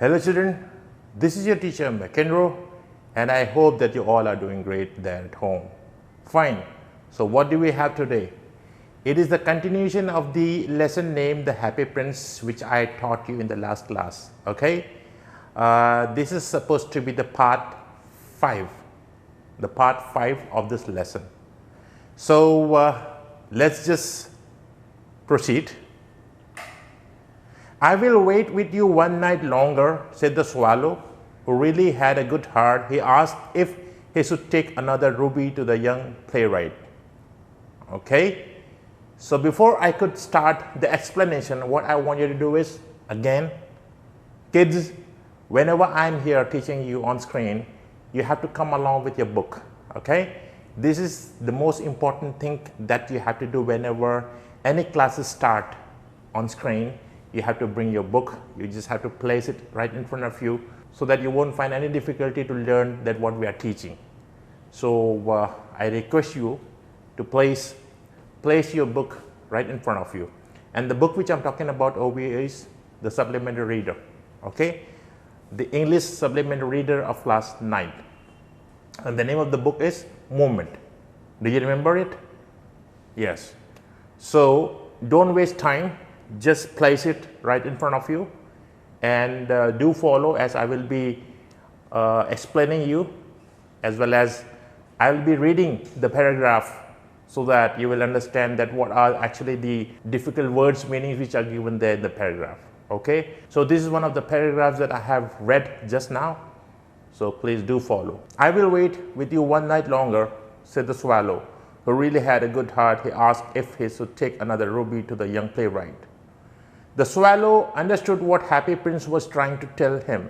Hello children, this is your teacher McEnroe and I hope that you all are doing great there at home. Fine, so what do we have today? It is the continuation of the lesson named The Happy Prince, which I taught you in the last class, okay? This is supposed to be the part 5 of this lesson. So let's just proceed. I will wait with you one night longer, said the swallow, who really had a good heart. He asked if he should take another ruby to the young playwright. Okay, so before I could start the explanation, what I want you to do is, again, kids, whenever I'm here teaching you on screen, you have to come along with your book, okay? This is the most important thing that you have to do whenever any classes start on screen. You have to bring your book. You just have to place it right in front of you so that you won't find any difficulty to learn that what we are teaching. So I request you to place your book right in front of you. And the book which I'm talking about over here is the supplementary reader, okay? The English supplementary reader of last night. And the name of the book is Moment. Do you remember it? Yes. So don't waste time. Just place it right in front of you and do follow as I will be explaining you, as well as I will be reading the paragraph so that you will understand that what are actually the difficult words meanings which are given there in the paragraph. Okay, so this is one of the paragraphs that I have read just now, so please do follow. I will wait with you one night longer, said the swallow, who really had a good heart. He asked if he should take another ruby to the young playwright. The swallow understood what Happy Prince was trying to tell him.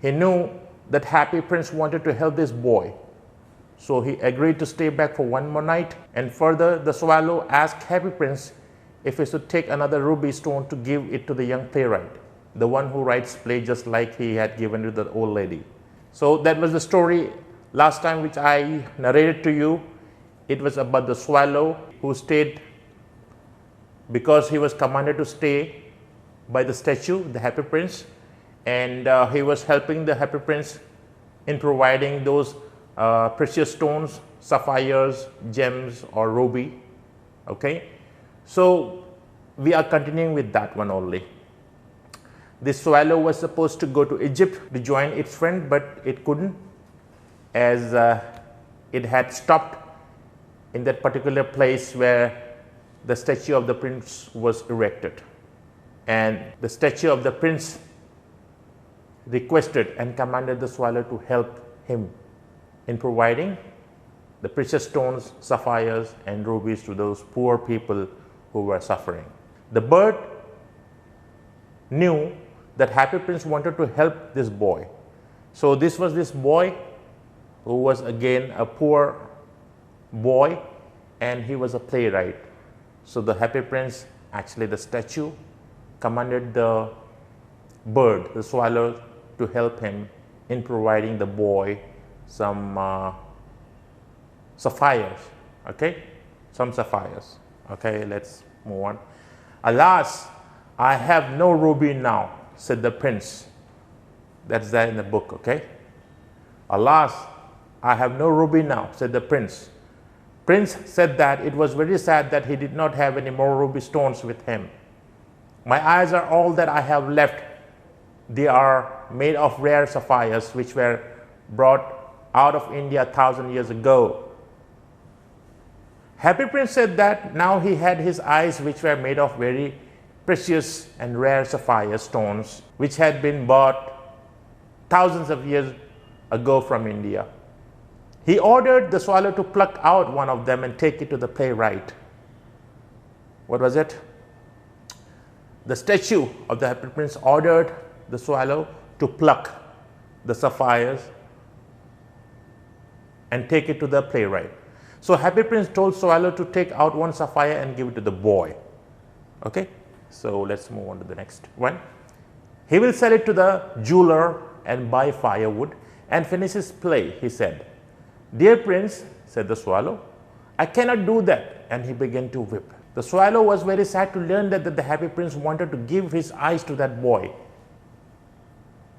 He knew that Happy Prince wanted to help this boy, so he agreed to stay back for one more night. And further, the swallow asked Happy Prince if he should take another ruby stone to give it to the young playwright, the one who writes play just like he had given to the old lady. So that was the story last time which I narrated to you. It was about the swallow who stayed because he was commanded to stay by the statue, the Happy Prince, and he was helping the Happy Prince in providing those precious stones, sapphires, gems, or ruby. Okay, so we are continuing with that one only. The swallow was supposed to go to Egypt to join its friend, but it couldn't, as it had stopped in that particular place where the statue of the prince was erected. And the statue of the prince requested and commanded the swallow to help him in providing the precious stones, sapphires, and rubies to those poor people who were suffering. The bird knew that Happy Prince wanted to help this boy. So this was this boy who was again a poor boy, and he was a playwright. So the Happy Prince, actually the statue, commanded the bird, the swallow, to help him in providing the boy some sapphires, okay? Some sapphires. Okay, let's move on. Alas, I have no ruby now, said the prince. That's there in the book, okay? Alas, I have no ruby now, said the prince. Prince said that it was very sad that he did not have any more ruby stones with him. My eyes are all that I have left. They are made of rare sapphires which were brought out of India 1,000 years ago. Happy Prince said that now he had his eyes which were made of very precious and rare sapphire stones which had been bought thousands of years ago from India. He ordered the swallow to pluck out one of them and take it to the playwright. What was it? The statue of the Happy Prince ordered the swallow to pluck the sapphires and take it to the playwright. So Happy Prince told swallow to take out one sapphire and give it to the boy. Okay, so let's move on to the next one. He will sell it to the jeweler and buy firewood and finish his play, he said. Dear Prince, said the swallow, I cannot do that. And he began to weep. The swallow was very sad to learn that the Happy Prince wanted to give his eyes to that boy.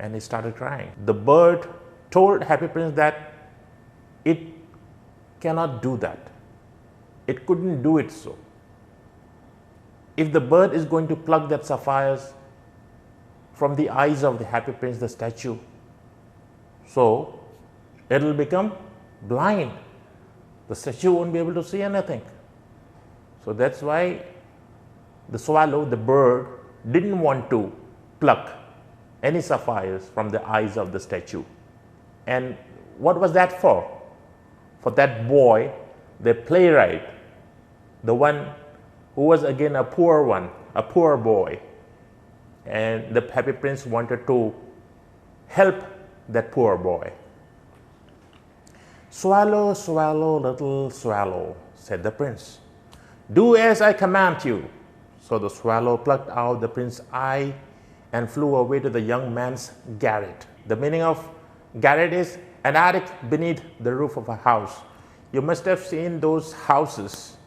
and he started crying. The bird told Happy Prince that it cannot do that. It couldn't do it so. If the bird is going to pluck that sapphires from the eyes of the Happy Prince, the statue, so it will become blind. The statue won't be able to see anything. So that's why the swallow, the bird, didn't want to pluck any sapphires from the eyes of the statue. And what was that for? For that boy, the playwright, the one who was again a poor one, a poor boy. And the Happy Prince wanted to help that poor boy. "Swallow, swallow, little swallow," said the prince, "do as I command you." So the swallow plucked out the prince's eye and flew away to the young man's garret. The meaning of garret is an attic beneath the roof of a house. You must have seen those houses,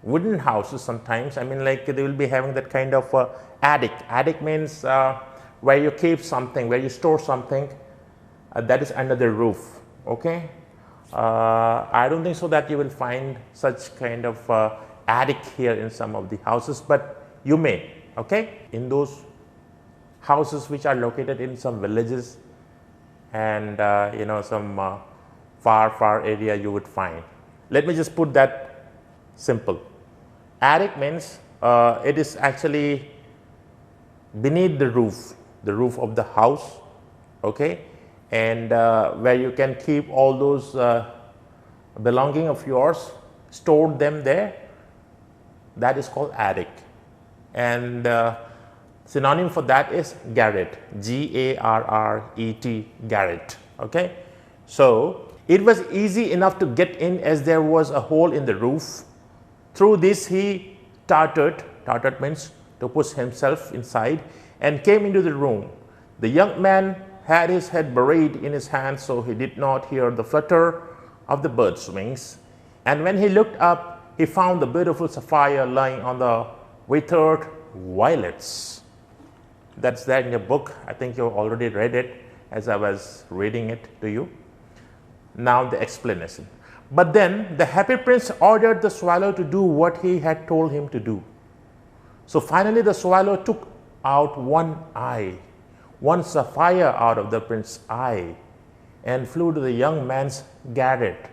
wooden houses sometimes. I mean, like they will be having that kind of attic. Attic means where you keep something, where you store something that is under the roof. Okay, I don't think so that you will find such kind of attic here in some of the houses, but you may. Okay, in those houses which are located in some villages and some far area, you would find. Let me just put that simple. Attic means it is actually beneath the roof of the house, okay, and where you can keep all those belonging of yours, stored them there. That is called attic. And synonym for that is garret, G-A-R-R-E-T, garret. Okay, so it was easy enough to get in as there was a hole in the roof. Through this he darted means to push himself inside, and came into the room. The young man had his head buried in his hands, so he did not hear the flutter of the bird's wings. And when he looked up, he found the beautiful sapphire lying on the withered violets. That's there in your book. I think you already read it as I was reading it to you. Now the explanation. But then the Happy Prince ordered the swallow to do what he had told him to do. So finally the swallow took out one eye, one sapphire out of the prince's eye, and flew to the young man's garret.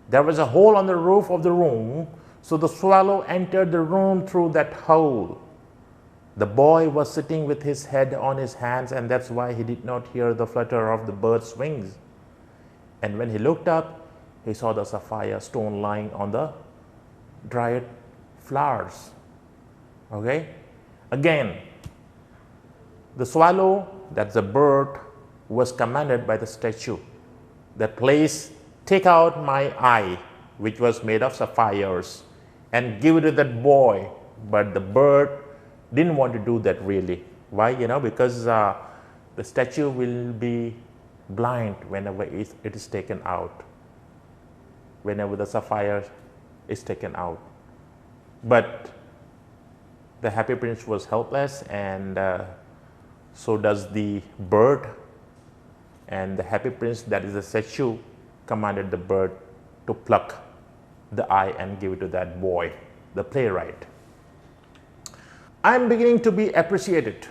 There was a hole on the roof of the room, so the swallow entered the room through that hole. The boy was sitting with his head on his hands, and that's why he did not hear the flutter of the bird's wings. And when he looked up, he saw the sapphire stone lying on the dried flowers. Okay, again, the swallow, that's a bird, was commanded by the statue that, "Please take out my eye, which was made of sapphires, and give it to that boy." But the bird didn't want to do that really. Why? Because the statue will be blind whenever it is taken out, whenever the sapphire is taken out. But the Happy Prince was helpless, and so does the bird. And the Happy Prince, that is the statue, commanded the bird to pluck the eye and give it to that boy, the playwright. I am beginning to be appreciated.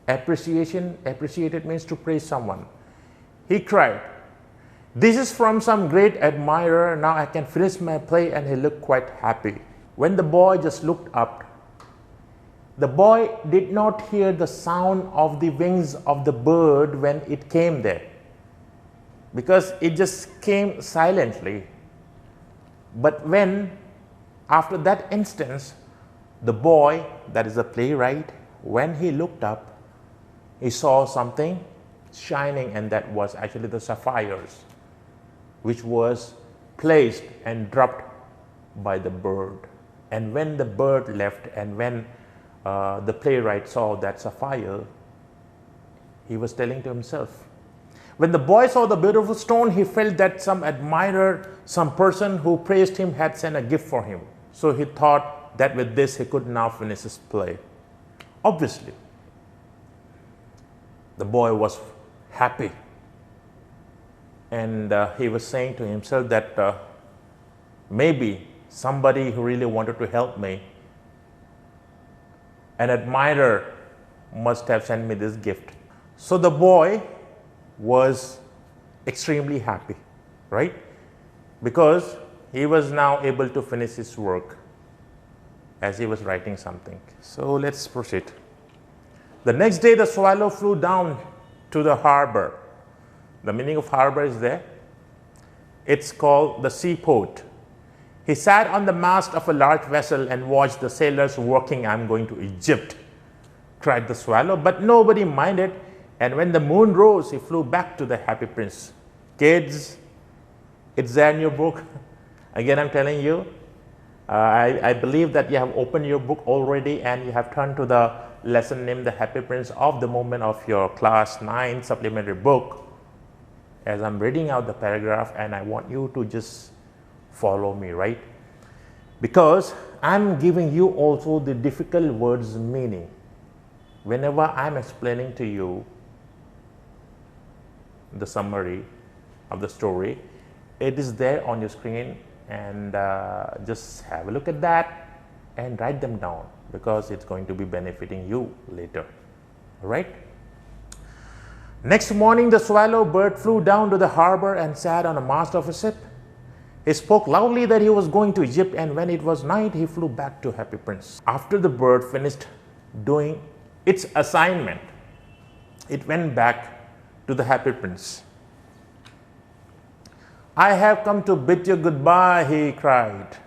Appreciated means to praise someone. He cried, "This is from some great admirer. Now I can finish my play." And he looked quite happy. When the boy just looked up, the boy did not hear the sound of the wings of the bird when it came there, because it just came silently. But when, after that instance, the boy, that is the playwright, when he looked up, he saw something shining, and that was actually the sapphires, which was placed and dropped by the bird. And when the bird left, and when the playwright saw that sapphire, he was telling to himself, when the boy saw the beautiful stone, he felt that some admirer, some person who praised him, had sent a gift for him. So he thought that with this he could now finish his play. Obviously, The boy was happy, and he was saying to himself that maybe somebody who really wanted to help me, an admirer, must have sent me this gift. So the boy was extremely happy, right? Because he was now able to finish his work as he was writing something. So let's proceed. The next day, the swallow flew down to the harbor. The meaning of harbor is there. It's called the seaport. He sat on the mast of a large vessel and watched the sailors working. "I'm going to Egypt," cried the swallow, but nobody minded. And when the moon rose, he flew back to the happy prince. Kids, it's there in your book. Again, I'm telling you, I believe that you have opened your book already and you have turned to the lesson named The Happy Prince of the moment of your class 9 supplementary book. As I'm reading out the paragraph, and I want you to just follow me, right? Because I'm giving you also the difficult words meaning. Whenever I'm explaining to you the summary of the story, it is there on your screen, and just have a look at that and write them down, because it's going to be benefiting you later. All right? Next morning, the swallow bird flew down to the harbor and sat on the mast of a ship. He spoke loudly that he was going to Egypt, and when it was night, he flew back to Happy Prince. After the bird finished doing its assignment, it went back to the Happy Prince. "I have come to bid you goodbye," he cried.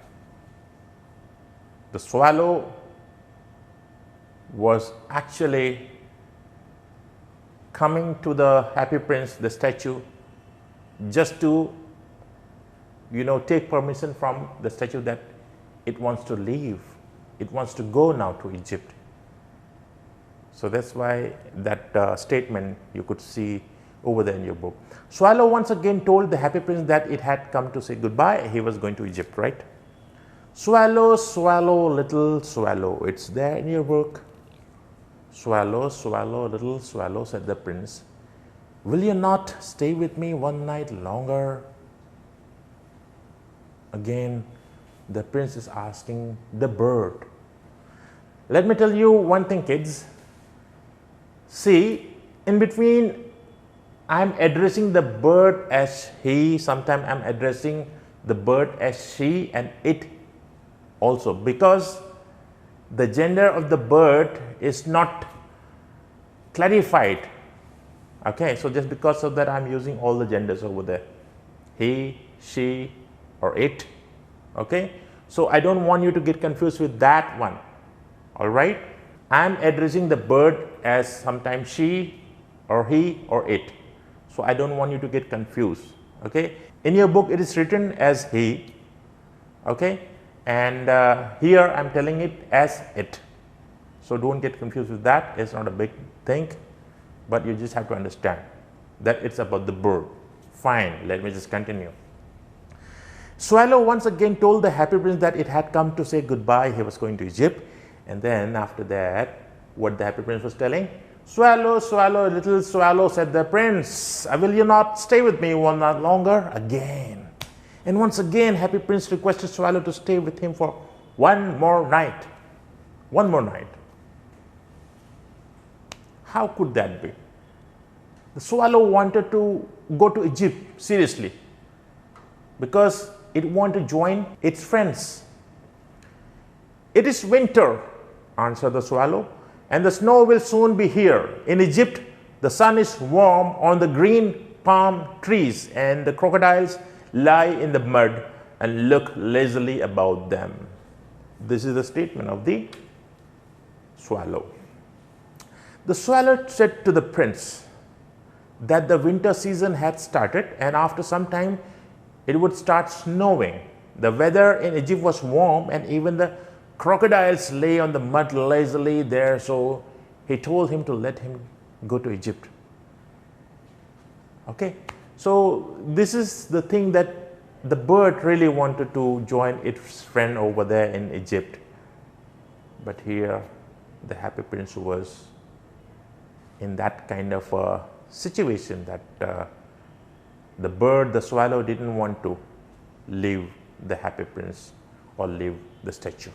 The swallow was actually coming to the Happy Prince, the statue, just to, take permission from the statue that it wants to leave. It wants to go now to Egypt. So that's why that statement you could see over there in your book. Swallow once again told the Happy Prince that it had come to say goodbye. He was going to Egypt, right? "Swallow, swallow, little swallow." It's there in your book. "Swallow, swallow, little swallow," said the prince, "will you not stay with me one night longer?" Again, the prince is asking the bird. Let me tell you one thing, kids. See, in between, I'm addressing the bird as he, sometimes I'm addressing the bird as she and it also, because the gender of the bird is not clarified. Okay, so just because of that, I'm using all the genders over there. He, she, or it. Okay, so I don't want you to get confused with that one. All right, I'm addressing the bird as sometimes she or he or it. So I don't want you to get confused. Okay, in your book it is written as he. Okay, and here I'm telling it as it. So don't get confused with that. It's not a big thing, but you just have to understand that it's about the bird. Fine, let me just continue. Swallow once again told the Happy Prince that it had come to say goodbye. He was going to Egypt. And then after that, what the Happy Prince was telling? "Swallow, swallow, little swallow," said the prince, "will you not stay with me one night longer?" Again. And once again, Happy Prince requested Swallow to stay with him for one more night. One more night. How could that be? The swallow wanted to go to Egypt, seriously, because it wanted to join its friends. "It is winter," answered the swallow, "and the snow will soon be here. In Egypt, the sun is warm on the green palm trees, and the crocodiles lie in the mud and look lazily about them." This is the statement of the swallow. The swallow said to the prince that the winter season had started, and after some time it would start snowing. The weather in Egypt was warm, and even the crocodiles lay on the mud lazily there, so he told him to let him go to Egypt. Okay, so this is the thing that the bird really wanted to join its friend over there in Egypt. But here the Happy Prince was in that kind of a situation that the bird, the swallow, didn't want to leave the happy prince or leave the statue.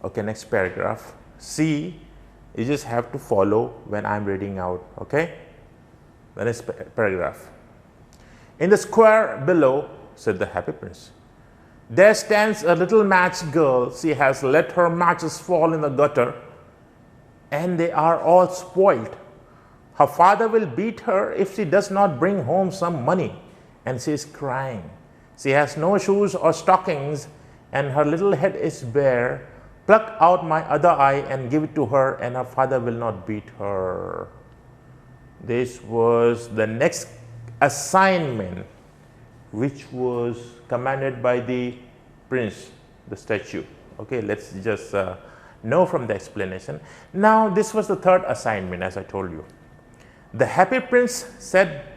Okay, next paragraph. See, you just have to follow when I'm reading out. Okay, the next paragraph. In the square below, said the happy prince, there stands a little match girl. She has let her matches fall in the gutter, and they are all spoiled. Her father will beat her if she does not bring home some money, and she is crying. She has no shoes or stockings, and her little head is bare. Pluck out my other eye and give it to her, and her father will not beat her. This was the next assignment which was commanded by the prince, the statue. Okay, let's just know from the explanation. Now, this was the third assignment, as I told you. The happy prince said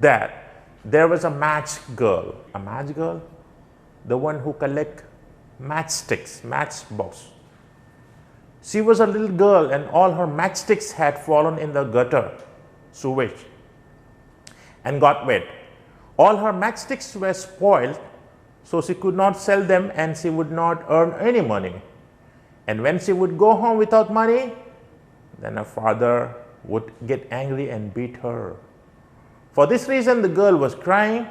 that there was a match girl. A match girl? The one who collect matchsticks, matchbox. She was a little girl, and all her matchsticks had fallen in the gutter, sewage, and got wet. All her matchsticks were spoiled, so she could not sell them, and she would not earn any money. And when she would go home without money, then her father would get angry and beat her. For this reason, the girl was crying.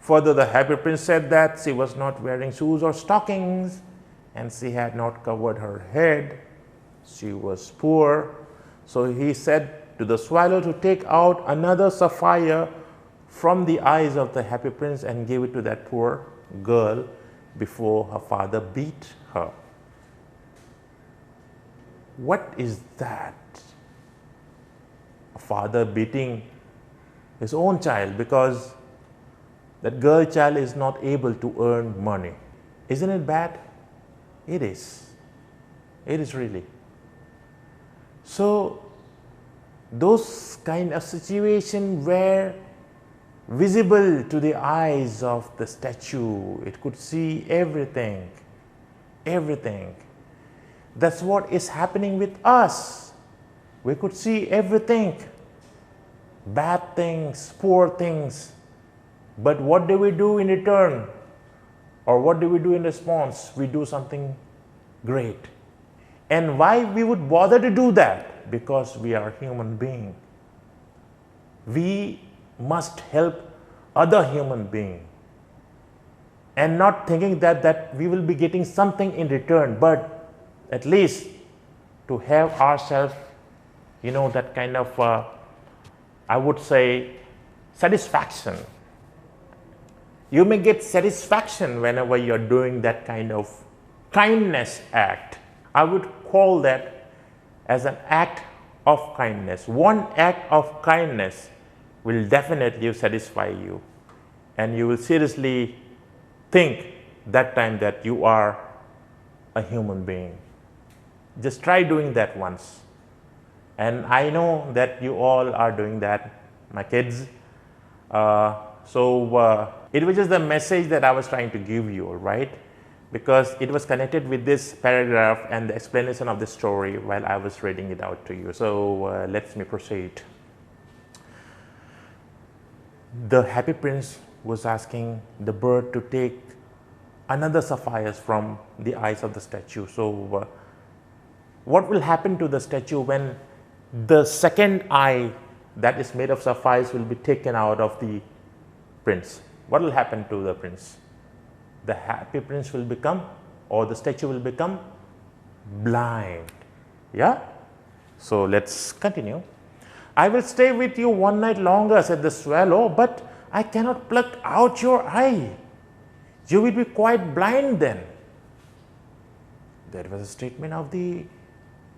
Further, the happy prince said that she was not wearing shoes or stockings, and she had not covered her head. She was poor. So he said to the swallow to take out another sapphire from the eyes of the happy prince and give it to that poor girl before her father beat her. What is that? A father beating his own child because that girl child is not able to earn money. Isn't it bad? It is. It is really. So those kind of situations were visible to the eyes of the statue. It could see everything. Everything. That's what is happening with us. We could see everything. Bad things, poor things. But what do we do in return? Or what do we do in response? We do something great. And why we would bother to do that? Because we are human beings. We must help other human beings. And not thinking that we will be getting something in return, but at least to have ourselves, that kind of, I would say, satisfaction. You may get satisfaction whenever you're doing that kind of kindness act. I would call that as an act of kindness. One act of kindness will definitely satisfy you, and you will seriously think that time that you are a human being. Just try doing that once. And I know that you all are doing that, my kids. It was just the message that I was trying to give you, all right? Because it was connected with this paragraph and the explanation of the story while I was reading it out to you. So let me proceed. The happy prince was asking the bird to take another sapphire from the eyes of the statue. So what will happen to the statue when the second eye that is made of sapphires will be taken out of the prince? What will happen to the prince? The happy prince will become, or the statue will become blind. Yeah? So let's continue. I will stay with you one night longer, said the swallow, but I cannot pluck out your eye. You will be quite blind then. That was a statement of the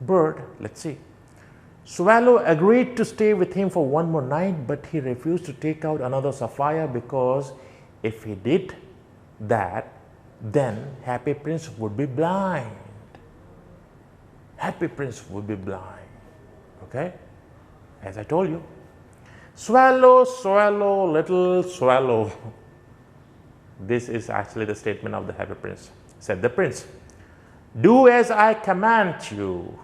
bird. Let's see. Swallow agreed to stay with him for one more night, but he refused to take out another sapphire because if he did that, then happy prince would be blind. Happy prince would be blind. Okay? As I told you. Swallow, swallow, little swallow. This is actually the statement of the happy prince. Said the prince, do as I command you.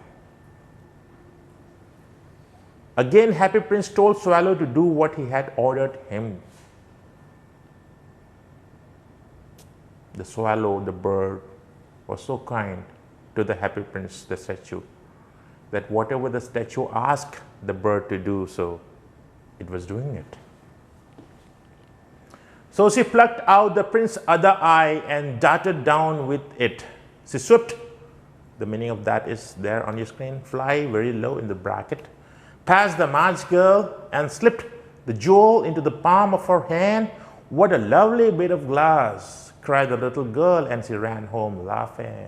Again, Happy Prince told Swallow to do what he had ordered him. The swallow, the bird, was so kind to the Happy Prince, the statue, that whatever the statue asked the bird to do, so it was doing it. So she plucked out the prince's other eye and darted down with it. She swooped, the meaning of that is there on your screen, fly very low in the bracket, past the match girl and slipped the jewel into the palm of her hand. What a lovely bit of glass, cried the little girl, and she ran home laughing.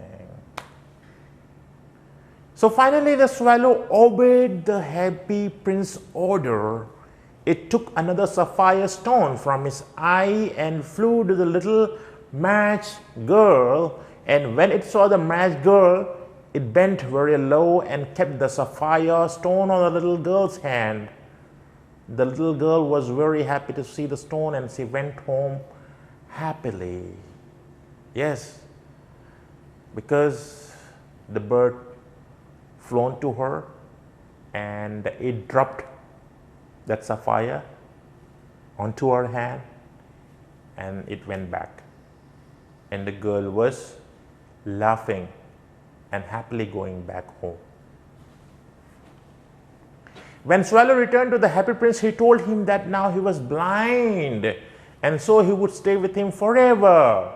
So finally the swallow obeyed the Happy Prince's order. It took another sapphire stone from his eye and flew to the little match girl, and when it saw the match girl, it bent very low and kept the sapphire stone on the little girl's hand. The little girl was very happy to see the stone, and she went home happily. Yes, because the bird flown to her and it dropped that sapphire onto her hand, and it went back. And the girl was laughing and happily going back home. When Swallow returned to the Happy Prince, he told him that now he was blind, and so he would stay with him forever.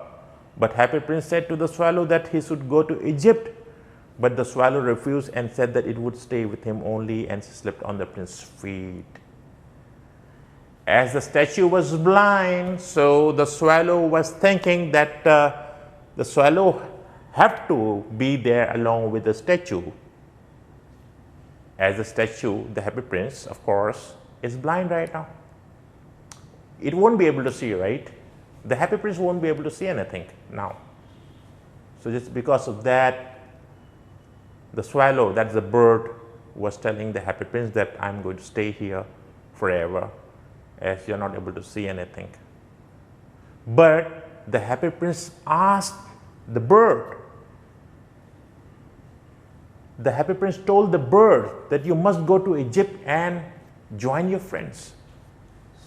But Happy Prince said to the swallow that he should go to Egypt, but the swallow refused and said that it would stay with him only, and she slept on the prince's feet. As the statue was blind, so the swallow was thinking that the swallow had to be there along with the statue. As the statue, the Happy Prince, of course, is blind right now. It won't be able to see, right? The Happy Prince won't be able to see anything now. So just because of that, the swallow, that's the bird, was telling the Happy Prince that I'm going to stay here forever, as you're not able to see anything. But the Happy Prince asked the bird. The Happy Prince told the bird that you must go to Egypt and join your friends.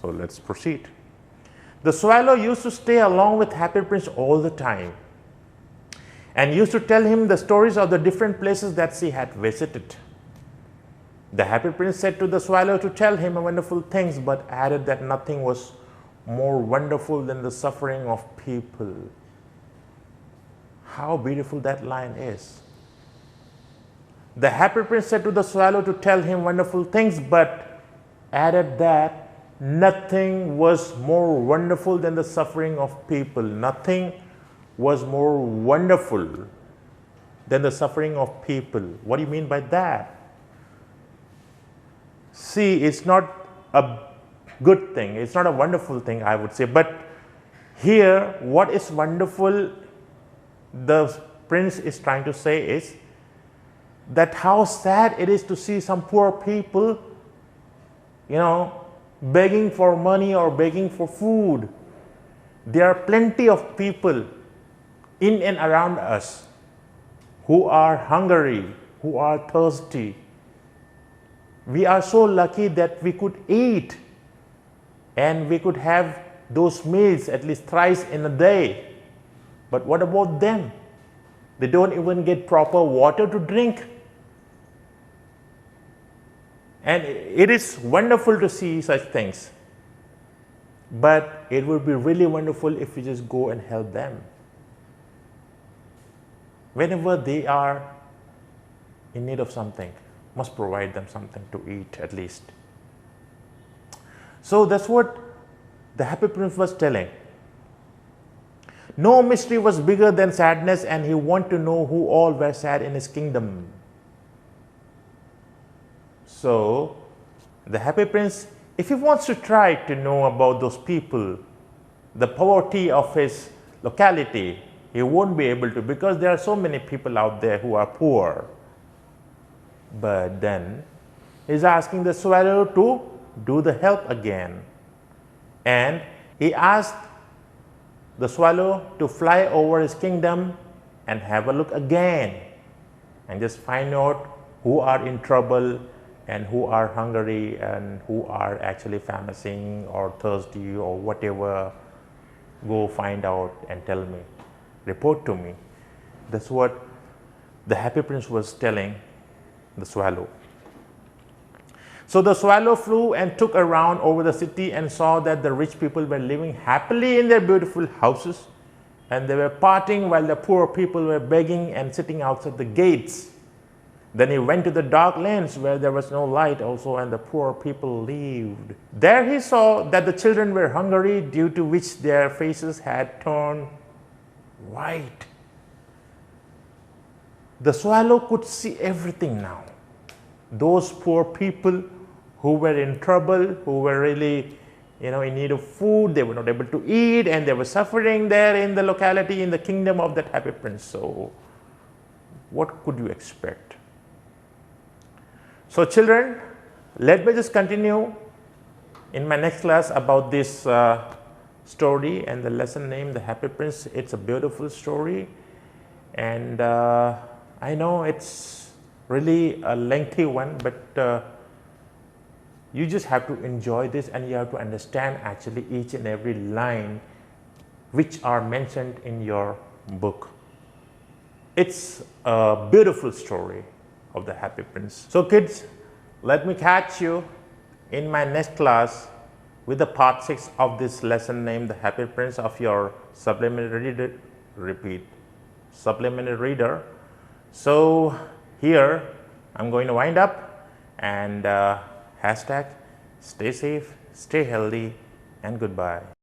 So let's proceed. The swallow used to stay along with Happy Prince all the time and used to tell him the stories of the different places that she had visited. The Happy Prince said to the swallow to tell him wonderful things, but added that nothing was more wonderful than the suffering of people. How beautiful that line is. The Happy Prince said to the swallow to tell him wonderful things, but added that nothing was more wonderful than the suffering of people. Nothing was more wonderful than the suffering of people. What do you mean by that? See, it's not a good thing. It's not a wonderful thing, I would say. But here, what is wonderful, the prince is trying to say is that how sad it is to see some poor people, begging for money or begging for food. There are plenty of people in and around us who are hungry, who are thirsty. We are so lucky that we could eat and we could have those meals at least thrice in a day. But what about them? They don't even get proper water to drink. And it is wonderful to see such things. But it would be really wonderful if we just go and help them. Whenever they are in need of something, must provide them something to eat at least. So that's what the Happy Prince was telling. No mystery was bigger than sadness, and he wanted to know who all were sad in his kingdom. So the Happy Prince, if he wants to try to know about those people, the poverty of his locality, he won't be able to, because there are so many people out there who are poor. But then he's asking the swallow to do the help again. And he asked the swallow to fly over his kingdom and have a look again and just find out who are in trouble and who are hungry and who are actually famishing or thirsty or whatever, go find out and tell me, report to me. That's what the Happy Prince was telling the swallow. So the swallow flew and took a round over the city and saw that the rich people were living happily in their beautiful houses, and they were partying while the poor people were begging and sitting outside the gates. Then he went to the dark lanes where there was no light also, and the poor people lived. There he saw that the children were hungry, due to which their faces had turned white. The swallow could see everything now. Those poor people who were in trouble, who were really in need of food, they were not able to eat, and they were suffering there in the locality, in the kingdom of that Happy Prince. So what could you expect? So children, let me just continue in my next class about this story and the lesson named The Happy Prince. It's a beautiful story, and I know it's really a lengthy one, but you just have to enjoy this, and you have to understand actually each and every line which are mentioned in your book. It's a beautiful story of the Happy Prince. So kids, let me catch you in my next class with the part 6 of this lesson named The Happy Prince of your supplementary reader. So here I'm going to wind up, and hashtag stay safe, stay healthy, and goodbye.